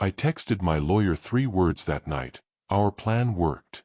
I texted my lawyer 3 words that night. Our plan worked.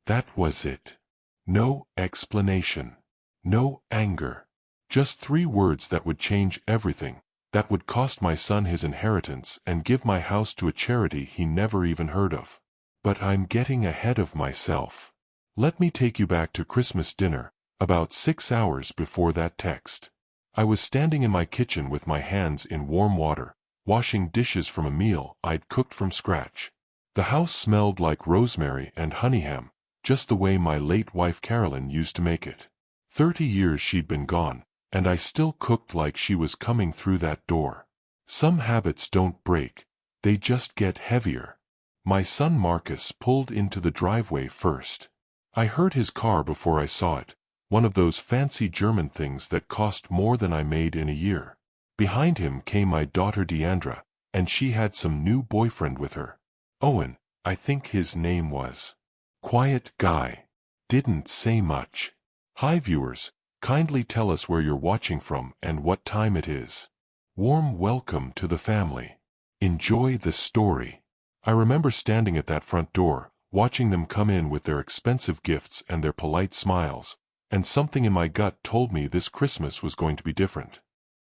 That was it. No explanation. No anger. Just 3 words that would change everything, that would cost my son his inheritance and give my house to a charity he never even heard of. But I'm getting ahead of myself. Let me take you back to Christmas dinner, about 6 hours before that text. I was standing in my kitchen with my hands in warm water, washing dishes from a meal I'd cooked from scratch. The house smelled like rosemary and honey ham, just the way my late wife Carolyn used to make it. 30 years she'd been gone, and I still cooked like she was coming through that door. Some habits don't break, they just get heavier. My son Marcus pulled into the driveway first. I heard his car before I saw it, one of those fancy German things that cost more than I made in a year. Behind him came my daughter Deandra, and she had some new boyfriend with her. Owen, I think his name was. Quiet guy. Didn't say much. Hi viewers, kindly tell us where you're watching from and what time it is. Warm welcome to the family. Enjoy the story. I remember standing at that front door, watching them come in with their expensive gifts and their polite smiles, and something in my gut told me this Christmas was going to be different.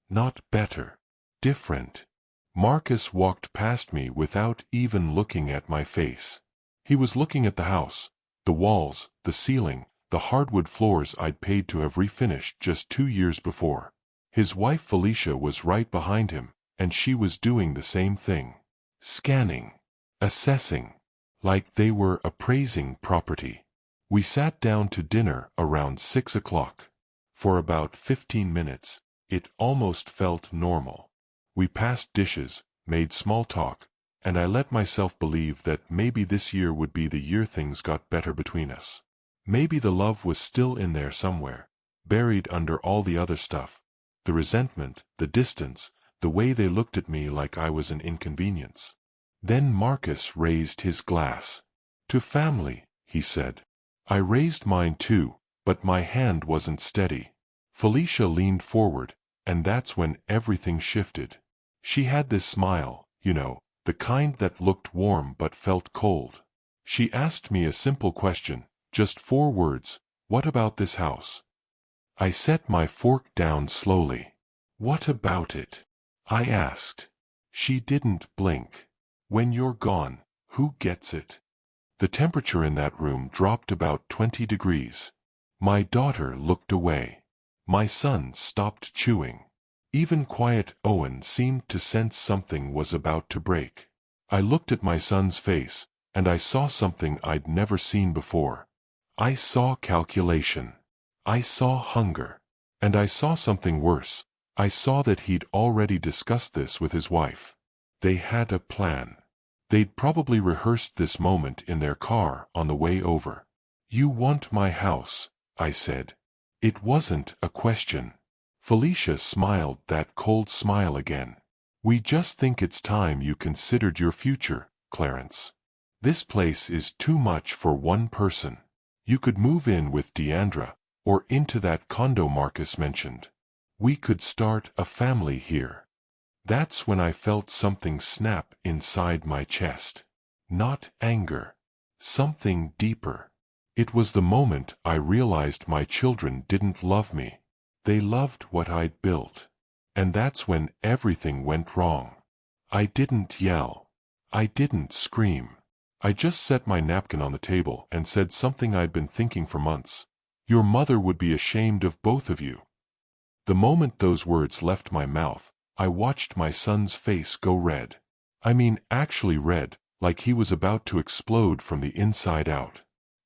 Not better. Different. Marcus walked past me without even looking at my face. He was looking at the house, the walls, the ceiling, the hardwood floors I'd paid to have refinished just 2 years before. His wife Felicia was right behind him, and she was doing the same thing. Scanning. Assessing. Like they were appraising property. We sat down to dinner around 6 o'clock. For about 15 minutes, it almost felt normal. We passed dishes, made small talk, and I let myself believe that maybe this year would be the year things got better between us. Maybe the love was still in there somewhere, buried under all the other stuff. The resentment, the distance, the way they looked at me like I was an inconvenience. Then Marcus raised his glass. To family, he said. I raised mine too, but my hand wasn't steady. Felicia leaned forward, and that's when everything shifted. She had this smile, you know, the kind that looked warm but felt cold. She asked me a simple question, just 4 words, what about this house? I set my fork down slowly. What about it? I asked. She didn't blink. When you're gone, who gets it? The temperature in that room dropped about 20 degrees. My daughter looked away. My son stopped chewing. Even quiet Owen seemed to sense something was about to break. I looked at my son's face, and I saw something I'd never seen before. I saw calculation. I saw hunger. And I saw something worse. I saw that he'd already discussed this with his wife. They had a plan. They'd probably rehearsed this moment in their car on the way over. You want my house, I said. It wasn't a question. Felicia smiled that cold smile again. We just think it's time you considered your future, Clarence. This place is too much for one person. You could move in with Deandra, or into that condo Marcus mentioned. We could start a family here. That's when I felt something snap inside my chest. Not anger. Something deeper. It was the moment I realized my children didn't love me. They loved what I'd built. And that's when everything went wrong. I didn't yell. I didn't scream. I just set my napkin on the table and said something I'd been thinking for months. Your mother would be ashamed of both of you. The moment those words left my mouth, I watched my son's face go red. I mean actually red, like he was about to explode from the inside out.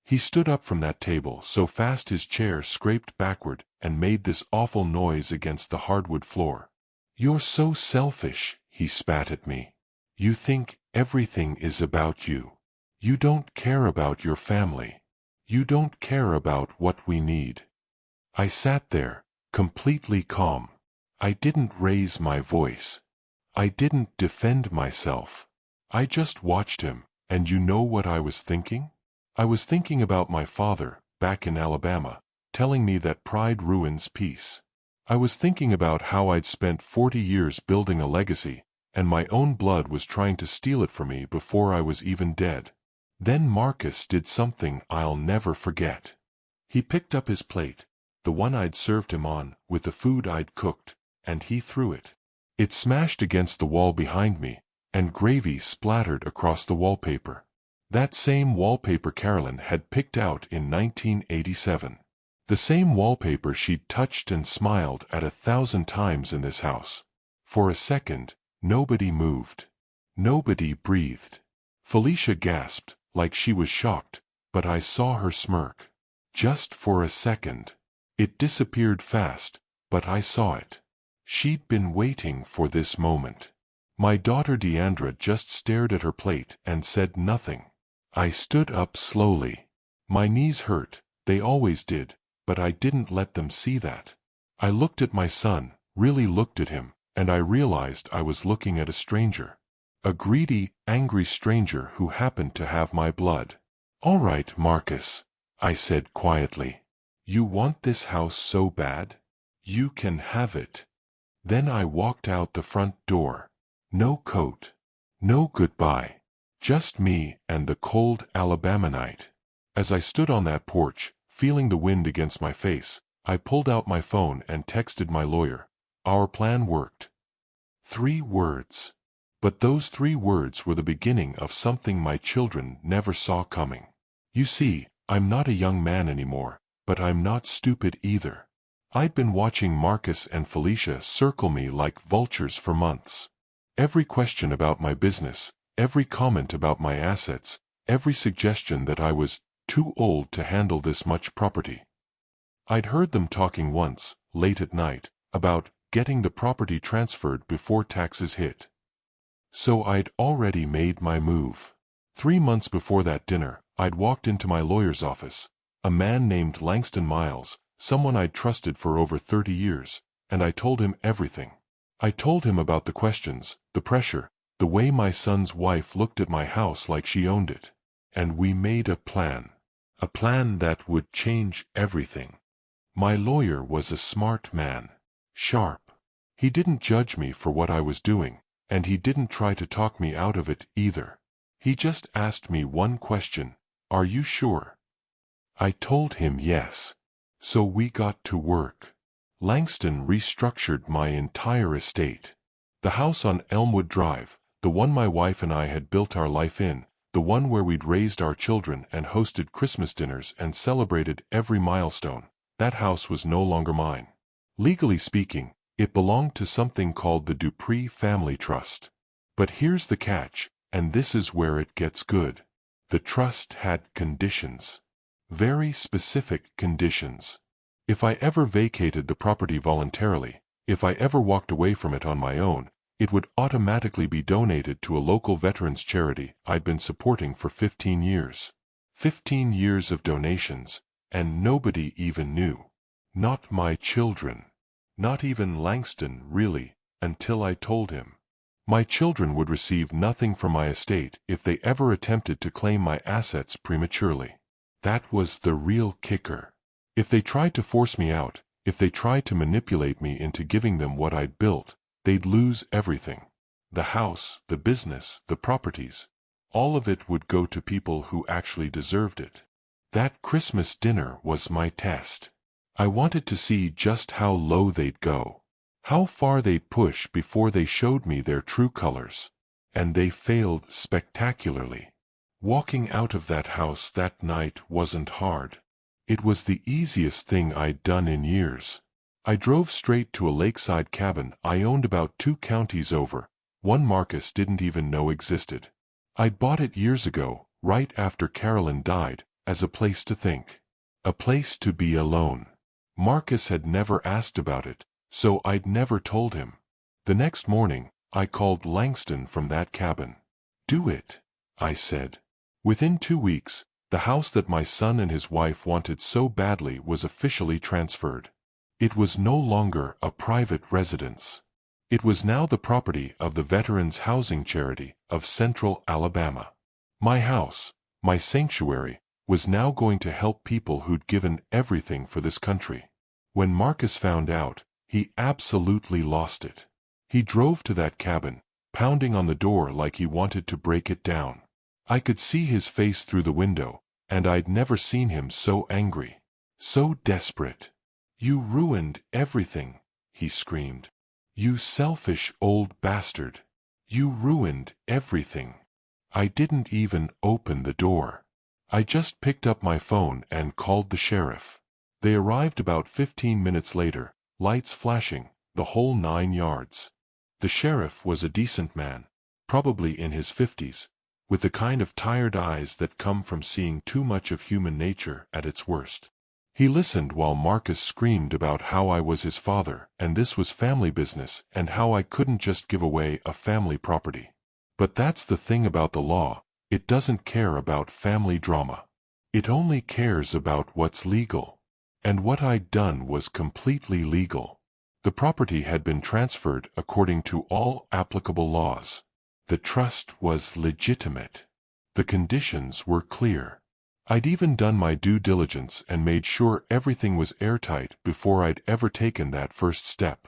He stood up from that table so fast his chair scraped backward and made this awful noise against the hardwood floor. You're so selfish, he spat at me. You think everything is about you. You don't care about your family. You don't care about what we need. I sat there, completely calm. I didn't raise my voice. I didn't defend myself. I just watched him, and you know what I was thinking? I was thinking about my father, back in Alabama, telling me that pride ruins peace. I was thinking about how I'd spent 40 years building a legacy, and my own blood was trying to steal it from me before I was even dead. Then Marcus did something I'll never forget. He picked up his plate, the one I'd served him on, with the food I'd cooked, and he threw it. It smashed against the wall behind me, and gravy splattered across the wallpaper. That same wallpaper Carolyn had picked out in 1987. The same wallpaper she'd touched and smiled at 1,000 times in this house. For a second, nobody moved. Nobody breathed. Felicia gasped, like she was shocked, but I saw her smirk. Just for a second. It disappeared fast, but I saw it. She'd been waiting for this moment. My daughter Deandra just stared at her plate and said nothing. I stood up slowly. My knees hurt, they always did, but I didn't let them see that. I looked at my son, really looked at him, and I realized I was looking at a stranger. A greedy, angry stranger who happened to have my blood. "All right, Marcus," I said quietly. "You want this house so bad? You can have it." Then I walked out the front door. No coat. No goodbye. Just me and the cold Alabama night. As I stood on that porch, feeling the wind against my face, I pulled out my phone and texted my lawyer. Our plan worked. 3 words. But those 3 words were the beginning of something my children never saw coming. You see, I'm not a young man anymore, but I'm not stupid either. I'd been watching Marcus and Felicia circle me like vultures for months. Every question about my business, every comment about my assets, every suggestion that I was too old to handle this much property. I'd heard them talking once, late at night, about getting the property transferred before taxes hit. So I'd already made my move. 3 months before that dinner, I'd walked into my lawyer's office, a man named Langston Miles, someone I'd trusted for over 30 years, and I told him everything. I told him about the questions, the pressure, the way my son's wife looked at my house like she owned it. And we made a plan. A plan that would change everything. My lawyer was a smart man. Sharp. He didn't judge me for what I was doing, and he didn't try to talk me out of it either. He just asked me one question: "Are you sure?" I told him yes. So we got to work. Langston restructured my entire estate. The house on Elmwood Drive, the one my wife and I had built our life in, the one where we'd raised our children and hosted Christmas dinners and celebrated every milestone, that house was no longer mine. Legally speaking, it belonged to something called the Dupree Family Trust. But here's the catch, and this is where it gets good. The trust had conditions. Very specific conditions. If I ever vacated the property voluntarily, if I ever walked away from it on my own, it would automatically be donated to a local veterans charity I'd been supporting for 15 years. 15 years of donations, and nobody even knew. Not my children. Not even Langston, really, until I told him. My children would receive nothing from my estate if they ever attempted to claim my assets prematurely. That was the real kicker. If they tried to force me out, if they tried to manipulate me into giving them what I'd built, they'd lose everything. The house, the business, the properties. All of it would go to people who actually deserved it. That Christmas dinner was my test. I wanted to see just how low they'd go. How far they'd push before they showed me their true colors. And they failed spectacularly. Walking out of that house that night wasn't hard. It was the easiest thing I'd done in years. I drove straight to a lakeside cabin I owned about 2 counties over, one Marcus didn't even know existed. I'd bought it years ago, right after Carolyn died, as a place to think. A place to be alone. Marcus had never asked about it, so I'd never told him. The next morning, I called Langston from that cabin. "Do it," I said. Within 2 weeks, the house that my son and his wife wanted so badly was officially transferred. It was no longer a private residence. It was now the property of the Veterans Housing Charity of Central Alabama. My house, my sanctuary, was now going to help people who'd given everything for this country. When Marcus found out, he absolutely lost it. He drove to that cabin, pounding on the door like he wanted to break it down. I could see his face through the window, and I'd never seen him so angry, so desperate. "You ruined everything," he screamed. "You selfish old bastard. You ruined everything." I didn't even open the door. I just picked up my phone and called the sheriff. They arrived about 15 minutes later, lights flashing, the whole 9 yards. The sheriff was a decent man, probably in his 50s, with the kind of tired eyes that come from seeing too much of human nature at its worst. He listened while Marcus screamed about how I was his father and this was family business and how I couldn't just give away a family property. But that's the thing about the law, it doesn't care about family drama. It only cares about what's legal. And what I'd done was completely legal. The property had been transferred according to all applicable laws. The trust was legitimate. The conditions were clear. I'd even done my due diligence and made sure everything was airtight before I'd ever taken that first step.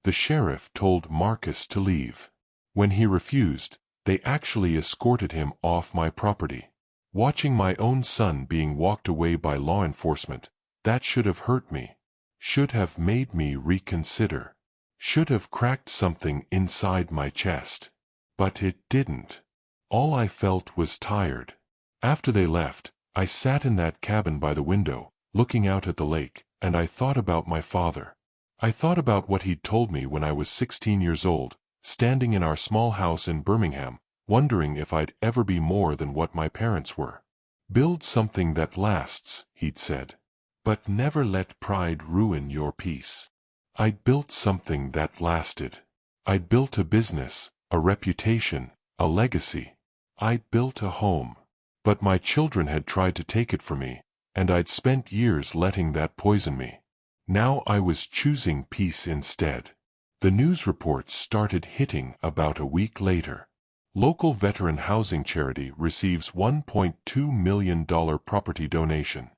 The sheriff told Marcus to leave. When he refused, they actually escorted him off my property. Watching my own son being walked away by law enforcement, that should have hurt me. Should have made me reconsider. Should have cracked something inside my chest. But it didn't. All I felt was tired. After they left, I sat in that cabin by the window, looking out at the lake, and I thought about my father. I thought about what he'd told me when I was 16 years old, standing in our small house in Birmingham, wondering if I'd ever be more than what my parents were. "Build something that lasts," he'd said. "But never let pride ruin your peace." I'd built something that lasted. I'd built a business, a reputation, a legacy. I'd built a home. But my children had tried to take it from me, and I'd spent years letting that poison me. Now I was choosing peace instead. The news reports started hitting about a week later. Local veteran housing charity receives $1.2 million property donation.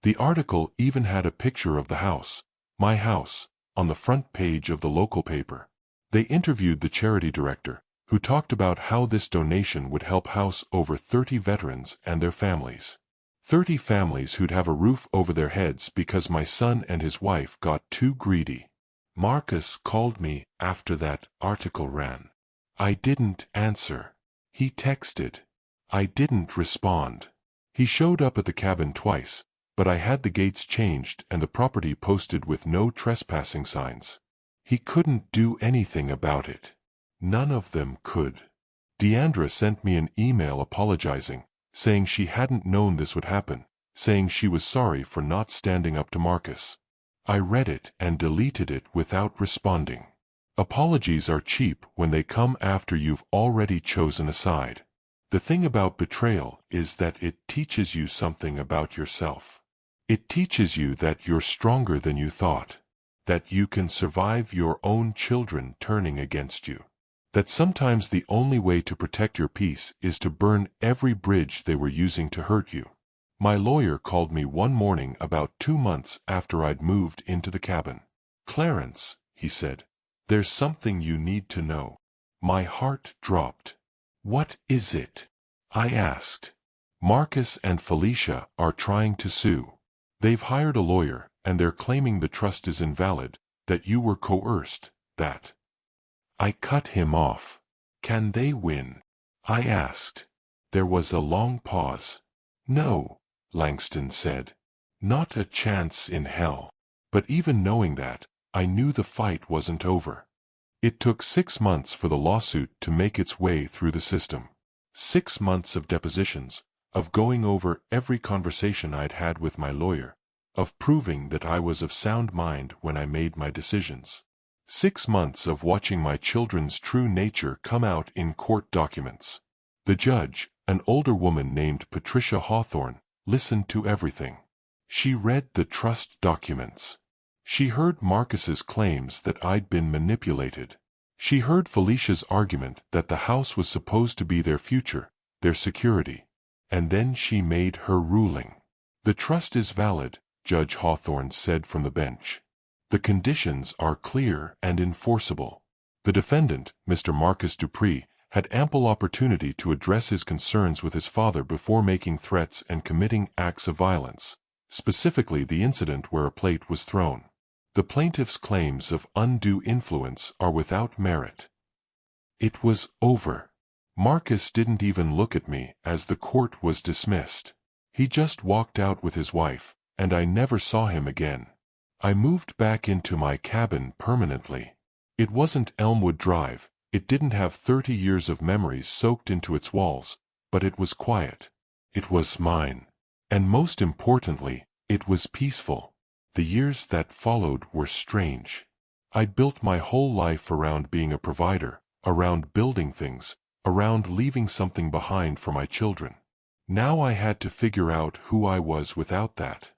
The article even had a picture of the house, my house, on the front page of the local paper. They interviewed the charity director, who talked about how this donation would help house over 30 veterans and their families. 30 families who'd have a roof over their heads because my son and his wife got too greedy. Marcus called me after that article ran. I didn't answer. He texted. I didn't respond. He showed up at the cabin twice, but I had the gates changed and the property posted with no trespassing signs. He couldn't do anything about it. None of them could. Deandra sent me an email apologizing, saying she hadn't known this would happen, saying she was sorry for not standing up to Marcus. I read it and deleted it without responding. Apologies are cheap when they come after you've already chosen a side. The thing about betrayal is that it teaches you something about yourself. It teaches you that you're stronger than you thought, that you can survive your own children turning against you, that sometimes the only way to protect your peace is to burn every bridge they were using to hurt you. My lawyer called me one morning about 2 months after I'd moved into the cabin. "Clarence," he said, "there's something you need to know." My heart dropped. "What is it?" I asked. "Marcus and Felicia are trying to sue. They've hired a lawyer, and they're claiming the trust is invalid, that you were coerced, that—" I cut him off. "Can they win?" I asked. There was a long pause. "No," Langston said. "Not a chance in hell." But even knowing that, I knew the fight wasn't over. It took 6 months for the lawsuit to make its way through the system. 6 months of depositions, of going over every conversation I'd had with my lawyer, of proving that I was of sound mind when I made my decisions. 6 months of watching my children's true nature come out in court documents. The judge, an older woman named Patricia Hawthorne, listened to everything. She read the trust documents. She heard Marcus's claims that I'd been manipulated. She heard Felicia's argument that the house was supposed to be their future, their security. And then she made her ruling. "The trust is valid," Judge Hawthorne said from the bench. "The conditions are clear and enforceable. The defendant, Mr. Marcus Dupree, had ample opportunity to address his concerns with his father before making threats and committing acts of violence, specifically the incident where a plate was thrown. The plaintiff's claims of undue influence are without merit. It was over. Marcus didn't even look at me as the court was dismissed. He just walked out with his wife, and I never saw him again. I moved back into my cabin permanently. It wasn't Elmwood Drive, it didn't have 30 years of memories soaked into its walls, but it was quiet. It was mine. And most importantly, it was peaceful. The years that followed were strange. I'd built my whole life around being a provider, around building things, around leaving something behind for my children. Now I had to figure out who I was without that.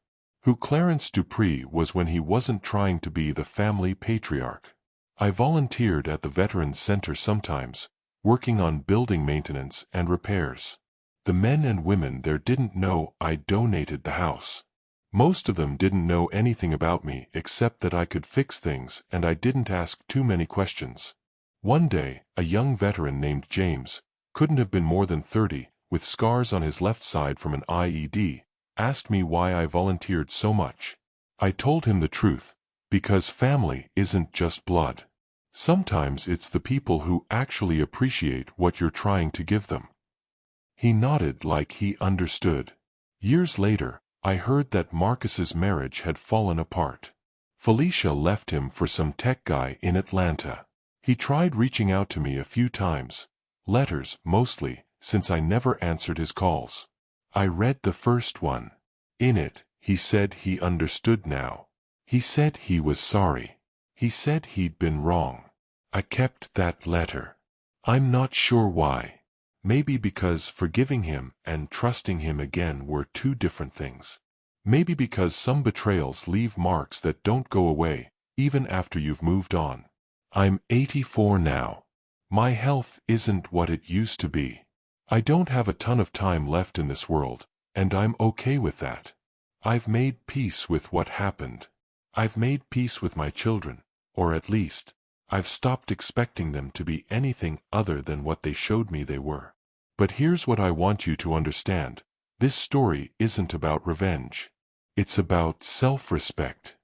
Who Clarence Dupree was when he wasn't trying to be the family patriarch. I volunteered at the Veterans Center sometimes, working on building maintenance and repairs. The men and women there didn't know I donated the house. Most of them didn't know anything about me except that I could fix things and I didn't ask too many questions. One day, a young veteran named James, couldn't have been more than 30, with scars on his left side from an IED, asked me why I volunteered so much. I told him the truth, because family isn't just blood. Sometimes it's the people who actually appreciate what you're trying to give them. He nodded like he understood. Years later, I heard that Marcus's marriage had fallen apart. Felicia left him for some tech guy in Atlanta. He tried reaching out to me a few times, letters mostly, since I never answered his calls. I read the first one. In it, he said he understood now. He said he was sorry. He said he'd been wrong. I kept that letter. I'm not sure why. Maybe because forgiving him and trusting him again were two different things. Maybe because some betrayals leave marks that don't go away, even after you've moved on. I'm 84 now. My health isn't what it used to be. I don't have a ton of time left in this world, and I'm okay with that. I've made peace with what happened. I've made peace with my children, or at least, I've stopped expecting them to be anything other than what they showed me they were. But here's what I want you to understand. This story isn't about revenge. It's about self-respect.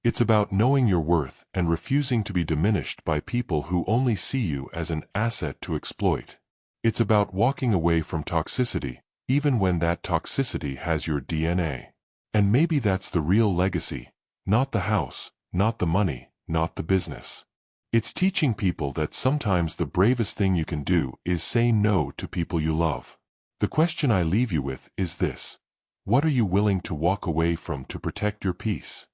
It's about knowing your worth and refusing to be diminished by people who only see you as an asset to exploit. It's about walking away from toxicity, even when that toxicity has your DNA. And maybe that's the real legacy, not the house, not the money, not the business. It's teaching people that sometimes the bravest thing you can do is say no to people you love. The question I leave you with is this: what are you willing to walk away from to protect your peace?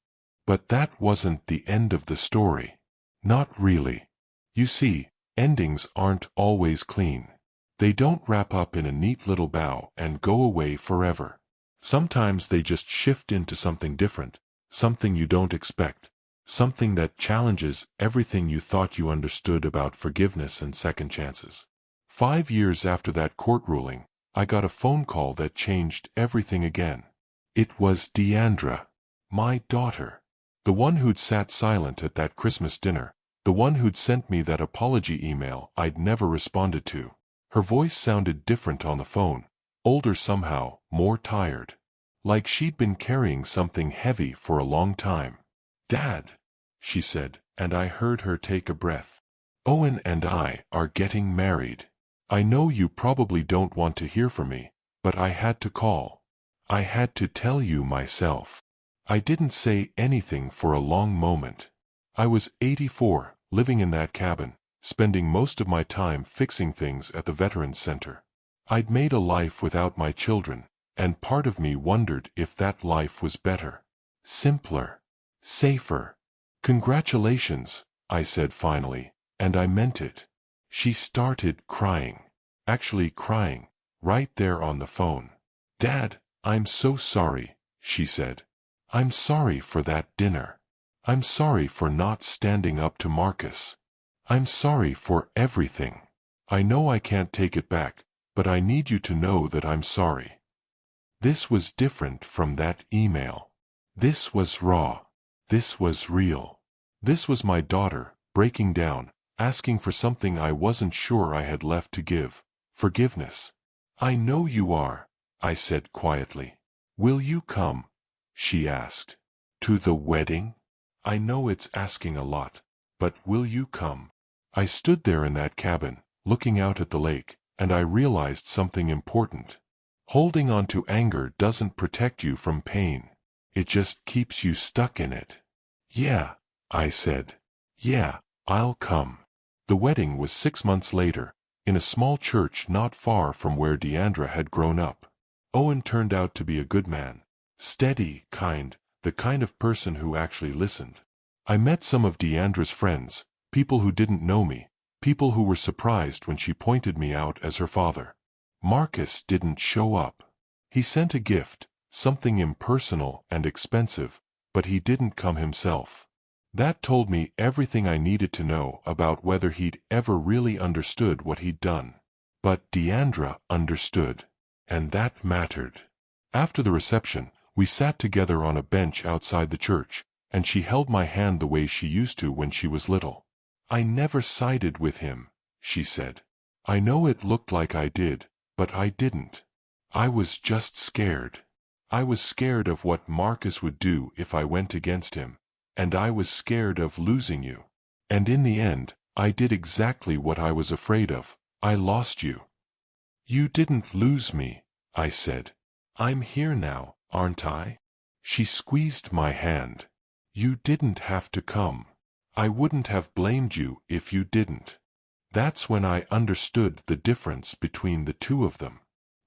But that wasn't the end of the story. Not really. You see, endings aren't always clean. They don't wrap up in a neat little bow and go away forever. Sometimes they just shift into something different, something you don't expect, something that challenges everything you thought you understood about forgiveness and second chances. 5 years after that court ruling, I got a phone call that changed everything again. It was Deandra, my daughter. The one who'd sat silent at that Christmas dinner, the one who'd sent me that apology email I'd never responded to. Her voice sounded different on the phone, older somehow, more tired. Like she'd been carrying something heavy for a long time. "Dad," she said, and I heard her take a breath. "Owen and I are getting married. I know you probably don't want to hear from me, but I had to call. I had to tell you myself." I didn't say anything for a long moment. I was 84, living in that cabin, spending most of my time fixing things at the Veterans Center. I'd made a life without my children, and part of me wondered if that life was better, simpler, safer. "Congratulations," I said finally, and I meant it. She started crying. Actually crying, right there on the phone. "Dad, I'm so sorry," she said. "I'm sorry for that dinner. I'm sorry for not standing up to Marcus. I'm sorry for everything. I know I can't take it back, but I need you to know that I'm sorry." This was different from that email. This was raw. This was real. This was my daughter, breaking down, asking for something I wasn't sure I had left to give, forgiveness. I know you are, I said quietly. Will you come? She asked. To the wedding? I know it's asking a lot, but will you come? I stood there in that cabin, looking out at the lake, and I realized something important. Holding on to anger doesn't protect you from pain. It just keeps you stuck in it. Yeah, I said. Yeah, I'll come. The wedding was 6 months later, in a small church not far from where Deandra had grown up. Owen turned out to be a good man. Steady, kind, the kind of person who actually listened. I met some of Deandra's friends, people who didn't know me, people who were surprised when she pointed me out as her father. Marcus didn't show up. He sent a gift, something impersonal and expensive, but he didn't come himself. That told me everything I needed to know about whether he'd ever really understood what he'd done. But Deandra understood, and that mattered. After the reception, we sat together on a bench outside the church, and she held my hand the way she used to when she was little. I never sided with him, she said. I know it looked like I did, but I didn't. I was just scared. I was scared of what Marcus would do if I went against him, and I was scared of losing you. And in the end, I did exactly what I was afraid of. I lost you. You didn't lose me, I said. I'm here now, aren't I? She squeezed my hand. You didn't have to come. I wouldn't have blamed you if you didn't. That's when I understood the difference between the two of them.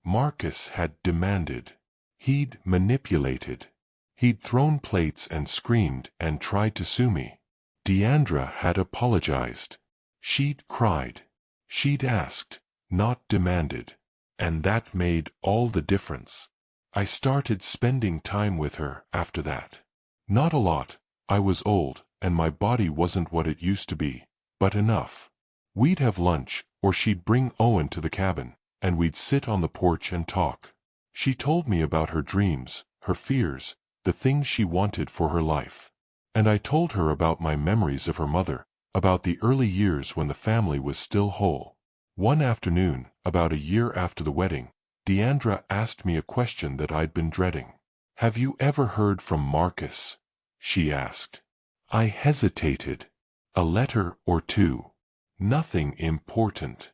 Marcus had demanded. He'd manipulated. He'd thrown plates and screamed and tried to sue me. Deandra had apologized. She'd cried. She'd asked, not demanded. And that made all the difference. I started spending time with her after that. Not a lot. I was old, and my body wasn't what it used to be, but enough. We'd have lunch, or she'd bring Owen to the cabin, and we'd sit on the porch and talk. She told me about her dreams, her fears, the things she wanted for her life. And I told her about my memories of her mother, about the early years when the family was still whole. One afternoon, about a year after the wedding, Deandra asked me a question that I'd been dreading. Have you ever heard from Marcus? She asked. I hesitated. A letter or two. Nothing important.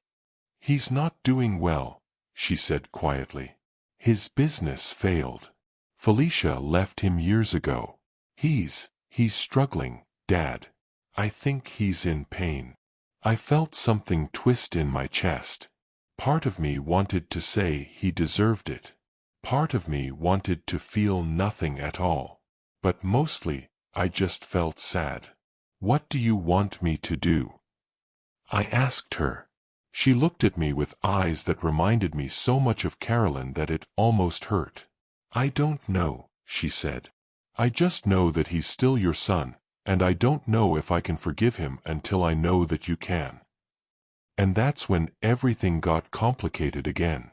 He's not doing well, she said quietly. His business failed. Felicia left him years ago. He's struggling, Dad. I think he's in pain. I felt something twist in my chest. Part of me wanted to say he deserved it. Part of me wanted to feel nothing at all. But mostly, I just felt sad. What do you want me to do? I asked her. She looked at me with eyes that reminded me so much of Carolyn that it almost hurt. I don't know, she said. I just know that he's still your son, and I don't know if I can forgive him until I know that you can. And that's when everything got complicated again.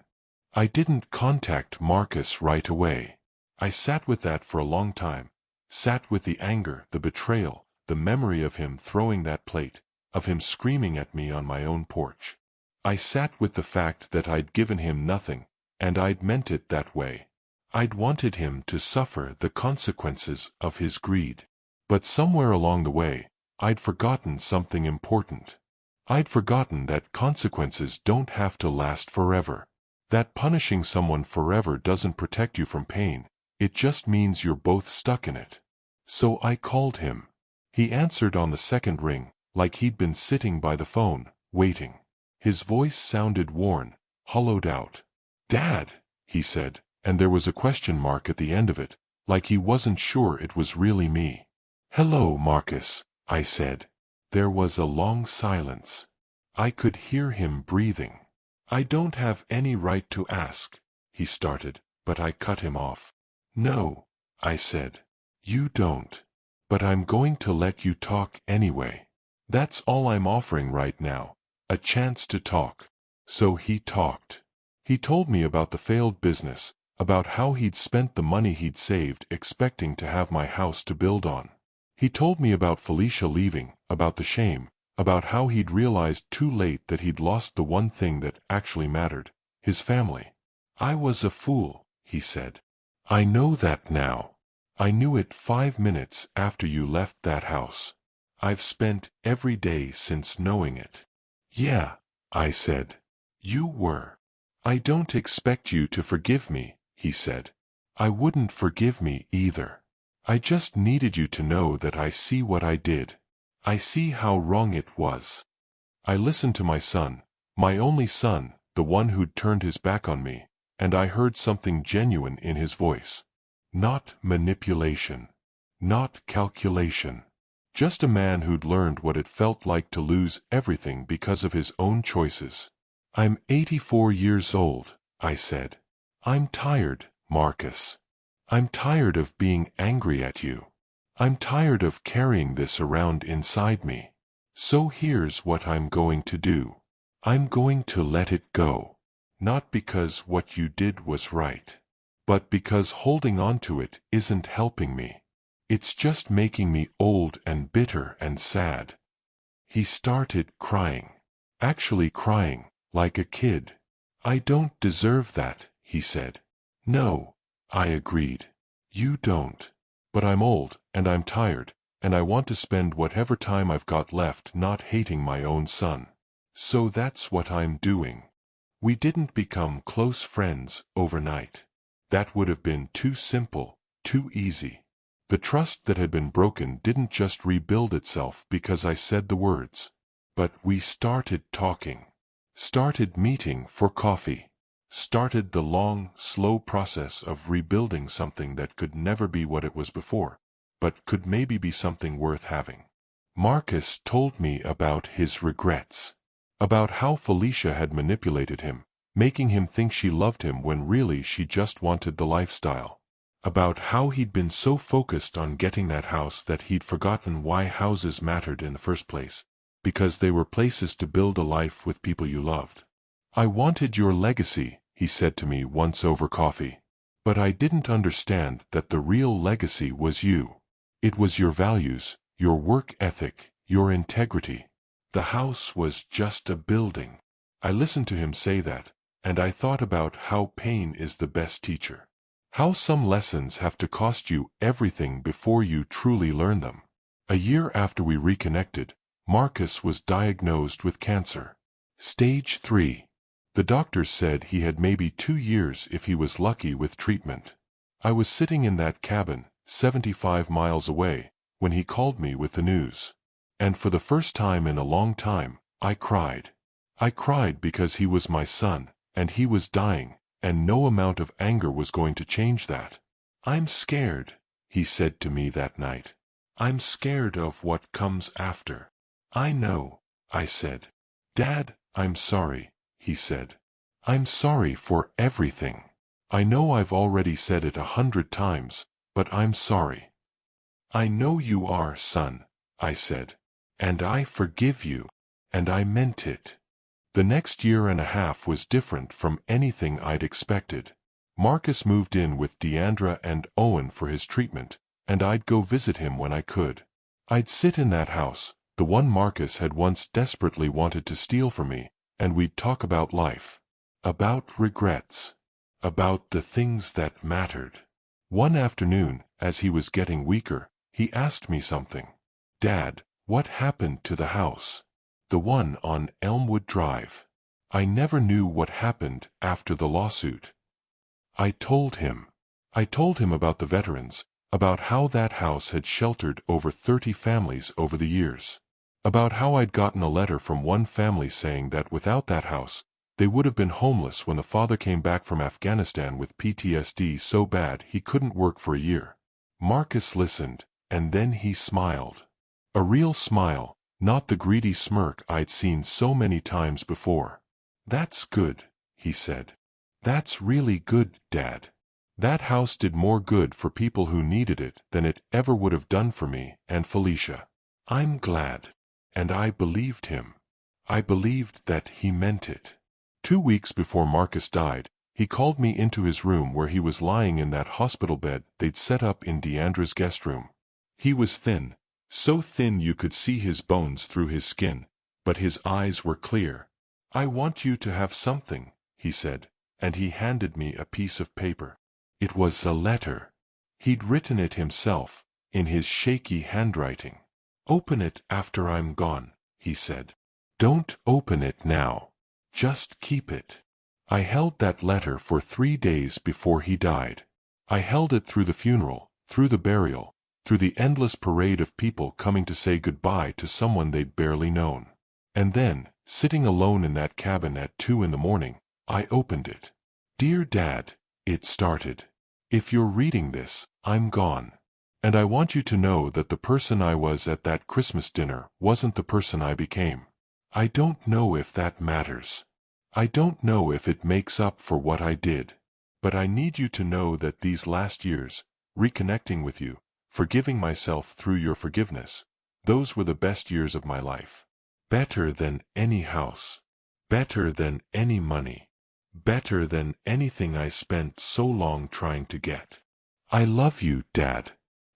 I didn't contact Marcus right away. I sat with that for a long time, sat with the anger, the betrayal, the memory of him throwing that plate, of him screaming at me on my own porch. I sat with the fact that I'd given him nothing, and I'd meant it that way. I'd wanted him to suffer the consequences of his greed. But somewhere along the way, I'd forgotten something important. I'd forgotten that consequences don't have to last forever. That punishing someone forever doesn't protect you from pain, it just means you're both stuck in it. So I called him. He answered on the second ring, like he'd been sitting by the phone, waiting. His voice sounded worn, hollowed out. Dad, he said, and there was a question mark at the end of it, like he wasn't sure it was really me. Hello, Marcus, I said. There was a long silence. I could hear him breathing. I don't have any right to ask, he started, but I cut him off. No, I said. You don't. But I'm going to let you talk anyway. That's all I'm offering right now, a chance to talk. So he talked. He told me about the failed business, about how he'd spent the money he'd saved expecting to have my house to build on. He told me about Felicia leaving, about the shame, about how he'd realized too late that he'd lost the one thing that actually mattered, his family. "I was a fool," he said. "I know that now. I knew it 5 minutes after you left that house. I've spent every day since knowing it." "Yeah," I said. "You were. I don't expect you to forgive me," he said. "I wouldn't forgive me either. I just needed you to know that I see what I did. I see how wrong it was." I listened to my son, my only son, the one who'd turned his back on me, and I heard something genuine in his voice. Not manipulation. Not calculation. Just a man who'd learned what it felt like to lose everything because of his own choices. "I'm 84 years old," I said. "I'm tired, Marcus. I'm tired of being angry at you. I'm tired of carrying this around inside me. So here's what I'm going to do. I'm going to let it go. Not because what you did was right, but because holding on to it isn't helping me. It's just making me old and bitter and sad." He started crying. Actually crying, like a kid. "I don't deserve that," he said. "No," I agreed. "You don't. But I'm old, and I'm tired, and I want to spend whatever time I've got left not hating my own son. So that's what I'm doing." We didn't become close friends overnight. That would have been too simple, too easy. The trust that had been broken didn't just rebuild itself because I said the words. But we started talking. Started meeting for coffee. Started the long, slow process of rebuilding something that could never be what it was before, but could maybe be something worth having. Marcus told me about his regrets. About how Felicia had manipulated him, making him think she loved him when really she just wanted the lifestyle. About how he'd been so focused on getting that house that he'd forgotten why houses mattered in the first place, because they were places to build a life with people you loved. "I wanted your legacy," he said to me once over coffee. "But I didn't understand that the real legacy was you. It was your values, your work ethic, your integrity. The house was just a building." I listened to him say that, and I thought about how pain is the best teacher. How some lessons have to cost you everything before you truly learn them. A year after we reconnected, Marcus was diagnosed with cancer. Stage 3. The doctors said he had maybe 2 years if he was lucky with treatment. I was sitting in that cabin, 75 miles away, when he called me with the news. And for the first time in a long time, I cried. I cried because he was my son, and he was dying, and no amount of anger was going to change that. "I'm scared," he said to me that night. "I'm scared of what comes after." "I know," I said. "Dad, I'm sorry," he said. "I'm sorry for everything. I know I've already said it 100 times, but I'm sorry." "I know you are, son," I said. "And I forgive you." And I meant it. The next year and a half was different from anything I'd expected. Marcus moved in with Deandra and Owen for his treatment, and I'd go visit him when I could. I'd sit in that house, the one Marcus had once desperately wanted to steal from me, and we'd talk about life. About regrets. About the things that mattered. One afternoon, as he was getting weaker, he asked me something. "Dad, what happened to the house? The one on Elmwood Drive. I never knew what happened after the lawsuit." I told him. I told him about the veterans, about how that house had sheltered over 30 families over the years. About how I'd gotten a letter from one family saying that without that house, they would have been homeless when the father came back from Afghanistan with PTSD so bad he couldn't work for a year. Marcus listened, and then he smiled. A real smile. Not the greedy smirk I'd seen so many times before. "That's good," he said. "That's really good, Dad. That house did more good for people who needed it than it ever would have done for me and Felicia. I'm glad." And I believed him. I believed that he meant it. 2 weeks before Marcus died, he called me into his room where he was lying in that hospital bed they'd set up in Deandra's guest room. He was thin, so thin you could see his bones through his skin, but his eyes were clear. "I want you to have something," he said, and he handed me a piece of paper. It was a letter. He'd written it himself, in his shaky handwriting. "Open it after I'm gone," he said. "Don't open it now. Just keep it." I held that letter for 3 days before he died. I held it through the funeral, through the burial, through the endless parade of people coming to say goodbye to someone they'd barely known. And then, sitting alone in that cabin at 2 in the morning, I opened it. "Dear Dad," it started. "If you're reading this, I'm gone. And I want you to know that the person I was at that Christmas dinner wasn't the person I became. I don't know if that matters. I don't know if it makes up for what I did. But I need you to know that these last years, reconnecting with you, forgiving myself through your forgiveness, those were the best years of my life. Better than any house. Better than any money. Better than anything I spent so long trying to get. I love you, Dad.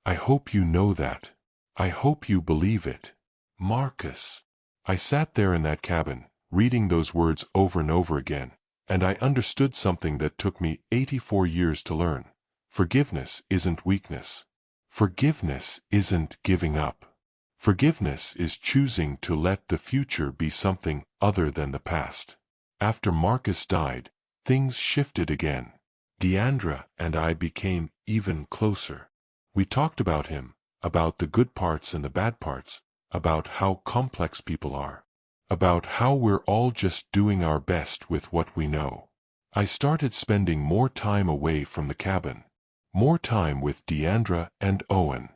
I hope you know that. I hope you believe it. Marcus." I sat there in that cabin, reading those words over and over again, and I understood something that took me 84 years to learn. Forgiveness isn't weakness. Forgiveness isn't giving up. Forgiveness is choosing to let the future be something other than the past. After Marcus died, things shifted again. Deandra and I became even closer. We talked about him, about the good parts and the bad parts, about how complex people are, about how we're all just doing our best with what we know. I started spending more time away from the cabin, more time with Deandra and Owen,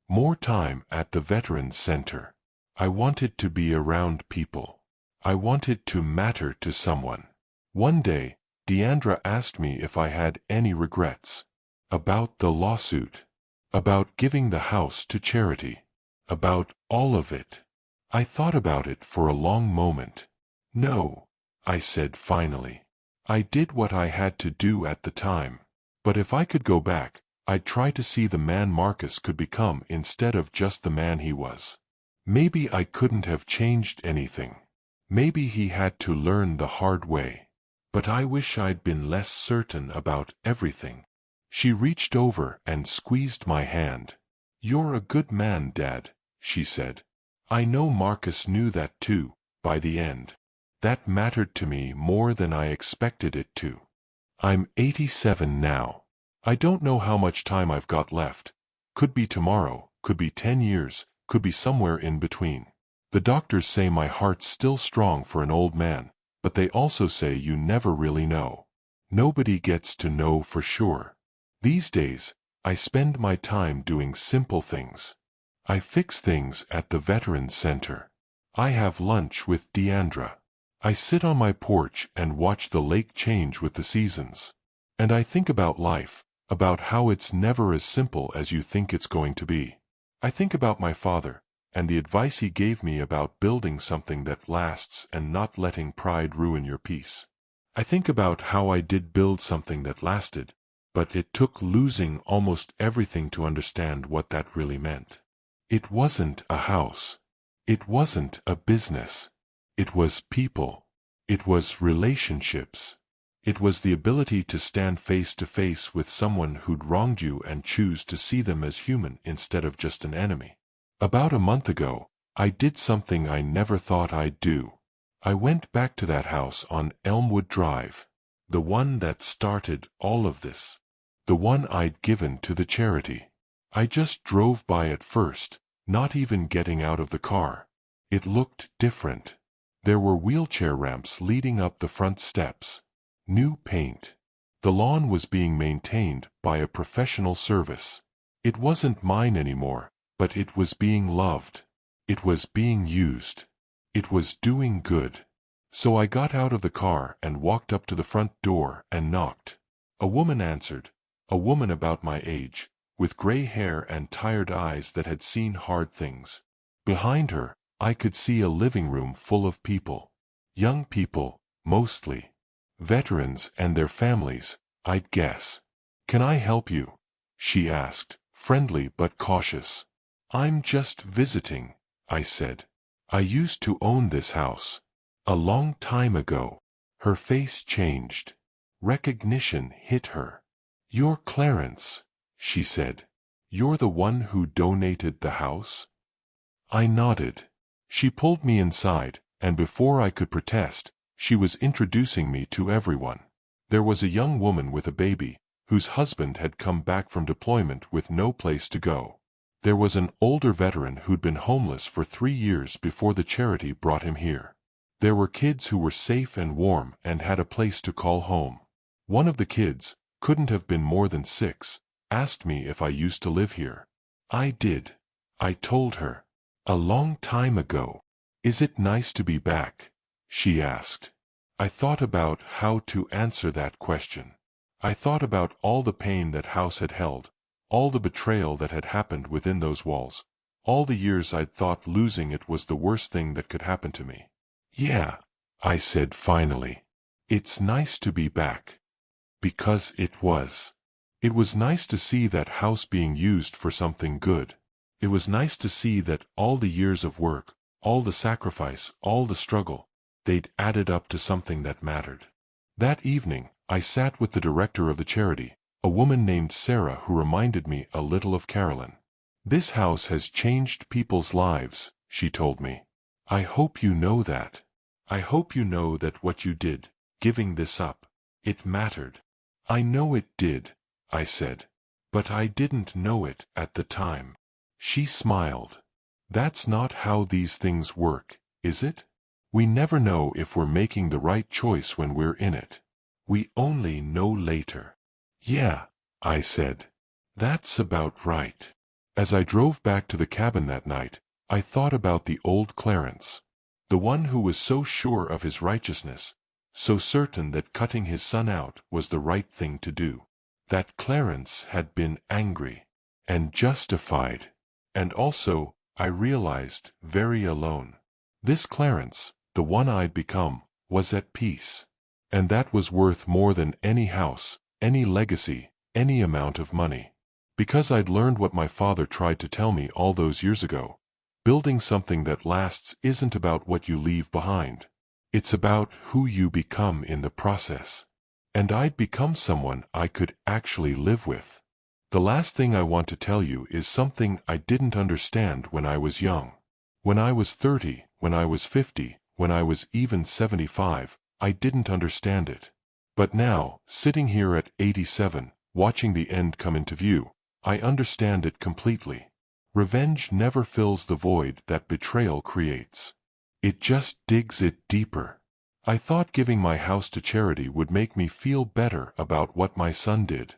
more time at the Veterans Center. I wanted to be around people. I wanted to matter to someone. One day, Deandra asked me if I had any regrets. About the lawsuit. About giving the house to charity. About all of it. I thought about it for a long moment. "No," I said finally. "I did what I had to do at the time. But if I could go back, I'd try to see the man Marcus could become instead of just the man he was. Maybe I couldn't have changed anything. Maybe he had to learn the hard way. But I wish I'd been less certain about everything." She reached over and squeezed my hand. "You're a good man, Dad," she said. "I know Marcus knew that too, by the end. That mattered to me more than I expected it to. I'm 87 now. I don't know how much time I've got left. Could be tomorrow, could be 10 years, could be somewhere in between. The doctors say my heart's still strong for an old man, but they also say you never really know. Nobody gets to know for sure. These days, I spend my time doing simple things. I fix things at the Veterans Center. I have lunch with Deandra. I sit on my porch and watch the lake change with the seasons. And I think about life, about how it's never as simple as you think it's going to be. I think about my father, and the advice he gave me about building something that lasts and not letting pride ruin your peace. I think about how I did build something that lasted, but it took losing almost everything to understand what that really meant. It wasn't a house. It wasn't a business. It was people. It was relationships. It was the ability to stand face to face with someone who'd wronged you and choose to see them as human instead of just an enemy. About a month ago, I did something I never thought I'd do. I went back to that house on Elmwood Drive, the one that started all of this, the one I'd given to the charity. I just drove by it first, not even getting out of the car. It looked different. There were wheelchair ramps leading up the front steps. New paint. The lawn was being maintained by a professional service. It wasn't mine anymore, but it was being loved. It was being used. It was doing good. So I got out of the car and walked up to the front door and knocked. A woman answered, a woman about my age, with gray hair and tired eyes that had seen hard things. Behind her, I could see a living room full of people. Young people, mostly. Veterans and their families, I'd guess. "Can I help you?" she asked, friendly but cautious. I'm just visiting, I said. I used to own this house. A long time ago. Her face changed. Recognition hit her. You're Clarence, she said. You're the one who donated the house? I nodded. She pulled me inside, and before I could protest, she was introducing me to everyone. There was a young woman with a baby, whose husband had come back from deployment with no place to go. There was an older veteran who'd been homeless for 3 years before the charity brought him here. There were kids who were safe and warm and had a place to call home. One of the kids, couldn't have been more than 6, asked me if I used to live here. I did. I told her. A long time ago. Is it nice to be back? She asked. I thought about how to answer that question. I thought about all the pain that house had held, all the betrayal that had happened within those walls, all the years I'd thought losing it was the worst thing that could happen to me. Yeah, I said finally. It's nice to be back. Because it was. It was nice to see that house being used for something good. It was nice to see that all the years of work, all the sacrifice, all the struggle, they'd added up to something that mattered. That evening, I sat with the director of the charity, a woman named Sarah who reminded me a little of Carolyn. This house has changed people's lives, she told me. I hope you know that. I hope you know that what you did, giving this up, it mattered. I know it did, I said. But I didn't know it at the time. She smiled. That's not how these things work, is it? We never know if we're making the right choice when we're in it. We only know later. Yeah, I said. That's about right. As I drove back to the cabin that night, I thought about the old Clarence. The one who was so sure of his righteousness, so certain that cutting his son out was the right thing to do. That Clarence had been angry. And justified. And also, I realized, very alone. This Clarence, the one I'd become, was at peace. And that was worth more than any house, any legacy, any amount of money. Because I'd learned what my father tried to tell me all those years ago. Building something that lasts isn't about what you leave behind. It's about who you become in the process. And I'd become someone I could actually live with. The last thing I want to tell you is something I didn't understand when I was young. When I was 30, when I was 50, when I was even 75, I didn't understand it. But now, sitting here at 87, watching the end come into view, I understand it completely. Revenge never fills the void that betrayal creates. It just digs it deeper. I thought giving my house to charity would make me feel better about what my son did.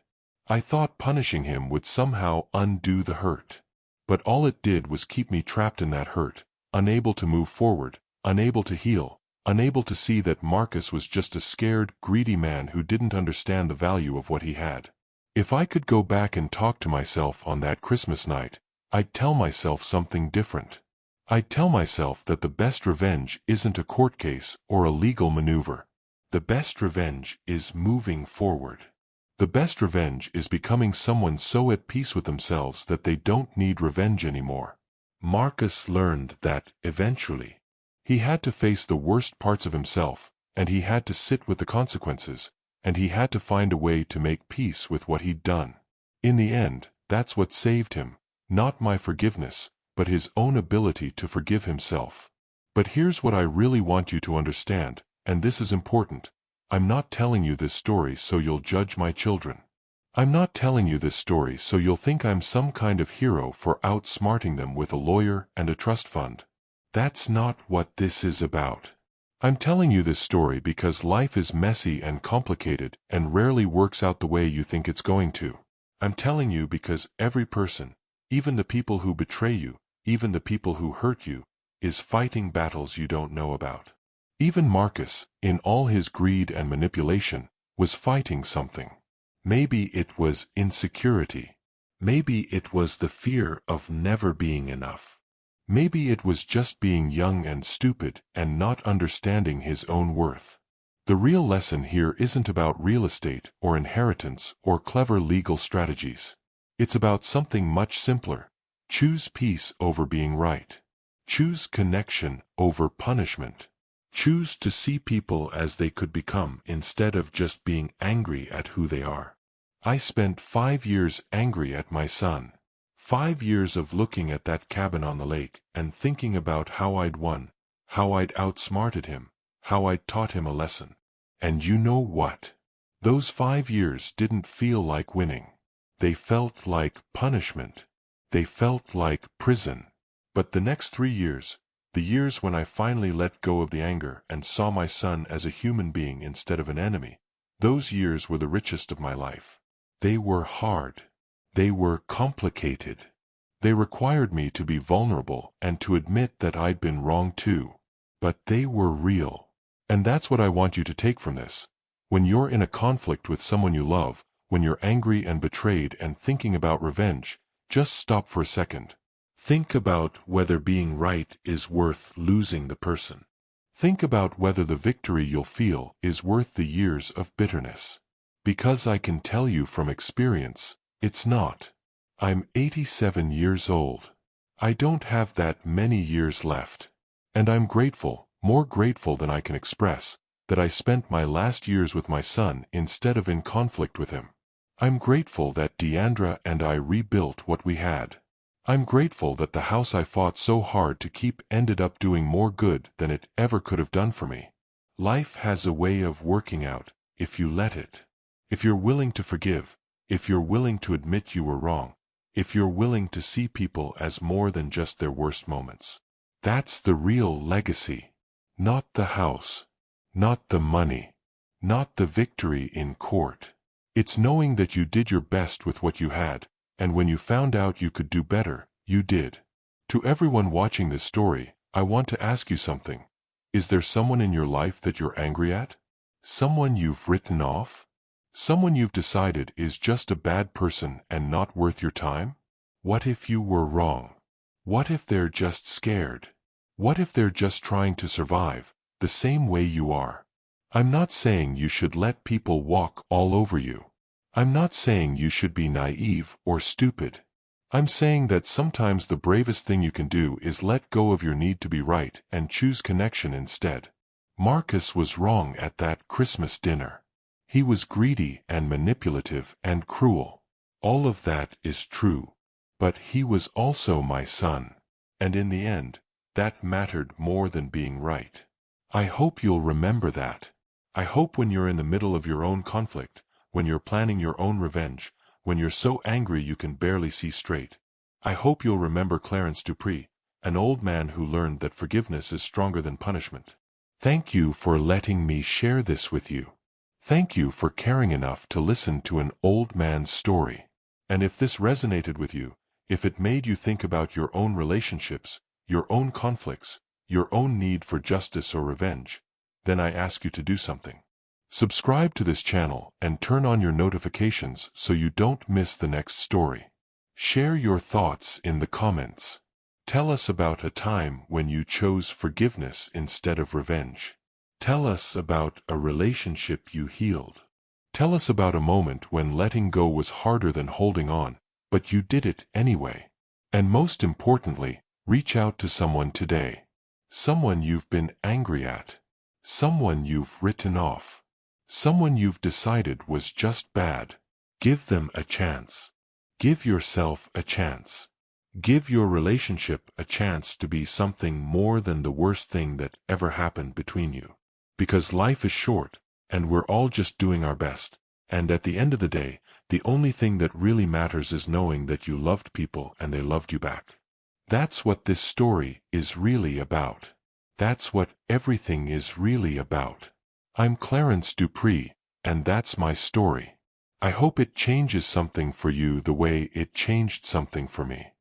I thought punishing him would somehow undo the hurt. But all it did was keep me trapped in that hurt, unable to move forward, unable to heal, unable to see that Marcus was just a scared, greedy man who didn't understand the value of what he had. If I could go back and talk to myself on that Christmas night, I'd tell myself something different. I'd tell myself that the best revenge isn't a court case or a legal maneuver. The best revenge is moving forward. The best revenge is becoming someone so at peace with themselves that they don't need revenge anymore. Marcus learned that, eventually. He had to face the worst parts of himself, and he had to sit with the consequences, and he had to find a way to make peace with what he'd done. In the end, that's what saved him, not my forgiveness, but his own ability to forgive himself. But here's what I really want you to understand, and this is important. I'm not telling you this story so you'll judge my children. I'm not telling you this story so you'll think I'm some kind of hero for outsmarting them with a lawyer and a trust fund. That's not what this is about. I'm telling you this story because life is messy and complicated and rarely works out the way you think it's going to. I'm telling you because every person, even the people who betray you, even the people who hurt you, is fighting battles you don't know about. Even Marcus, in all his greed and manipulation, was fighting something. Maybe it was insecurity. Maybe it was the fear of never being enough. Maybe it was just being young and stupid and not understanding his own worth. The real lesson here isn't about real estate or inheritance or clever legal strategies. It's about something much simpler. Choose peace over being right. Choose connection over punishment. Choose to see people as they could become instead of just being angry at who they are. I spent 5 years angry at my son. 5 years of looking at that cabin on the lake and thinking about how I'd won, how I'd outsmarted him, how I'd taught him a lesson. And you know what? Those 5 years didn't feel like winning. They felt like punishment. They felt like prison. But the next 3 years, the years when I finally let go of the anger and saw my son as a human being instead of an enemy, those years were the richest of my life. They were hard. They were complicated. They required me to be vulnerable and to admit that I'd been wrong too. But they were real. And that's what I want you to take from this. When you're in a conflict with someone you love, when you're angry and betrayed and thinking about revenge, just stop for a second. Think about whether being right is worth losing the person. Think about whether the victory you'll feel is worth the years of bitterness. Because I can tell you from experience, it's not. I'm 87 years old. I don't have that many years left. And I'm grateful, more grateful than I can express, that I spent my last years with my son instead of in conflict with him. I'm grateful that Deandra and I rebuilt what we had. I'm grateful that the house I fought so hard to keep ended up doing more good than it ever could have done for me. Life has a way of working out, if you let it. If you're willing to forgive, if you're willing to admit you were wrong, if you're willing to see people as more than just their worst moments. That's the real legacy. Not the house. Not the money. Not the victory in court. It's knowing that you did your best with what you had, and when you found out you could do better, you did. To everyone watching this story, I want to ask you something. Is there someone in your life that you're angry at? Someone you've written off? Someone you've decided is just a bad person and not worth your time? What if you were wrong? What if they're just scared? What if they're just trying to survive, the same way you are? I'm not saying you should let people walk all over you. I'm not saying you should be naive or stupid. I'm saying that sometimes the bravest thing you can do is let go of your need to be right and choose connection instead. Marcus was wrong at that Christmas dinner. He was greedy and manipulative and cruel. All of that is true. But he was also my son. And in the end, that mattered more than being right. I hope you'll remember that. I hope when you're in the middle of your own conflict, when you're planning your own revenge, when you're so angry you can barely see straight, I hope you'll remember Clarence Dupree, an old man who learned that forgiveness is stronger than punishment. Thank you for letting me share this with you. Thank you for caring enough to listen to an old man's story. And if this resonated with you, if it made you think about your own relationships, your own conflicts, your own need for justice or revenge, then I ask you to do something. Subscribe to this channel and turn on your notifications so you don't miss the next story. Share your thoughts in the comments. Tell us about a time when you chose forgiveness instead of revenge. Tell us about a relationship you healed. Tell us about a moment when letting go was harder than holding on, but you did it anyway. And most importantly, reach out to someone today. Someone you've been angry at. Someone you've written off. Someone you've decided was just bad. Give them a chance. Give yourself a chance. Give your relationship a chance to be something more than the worst thing that ever happened between you. Because life is short, and we're all just doing our best. And at the end of the day, the only thing that really matters is knowing that you loved people and they loved you back. That's what this story is really about. That's what everything is really about. I'm Clarence Dupree, and that's my story. I hope it changes something for you the way it changed something for me.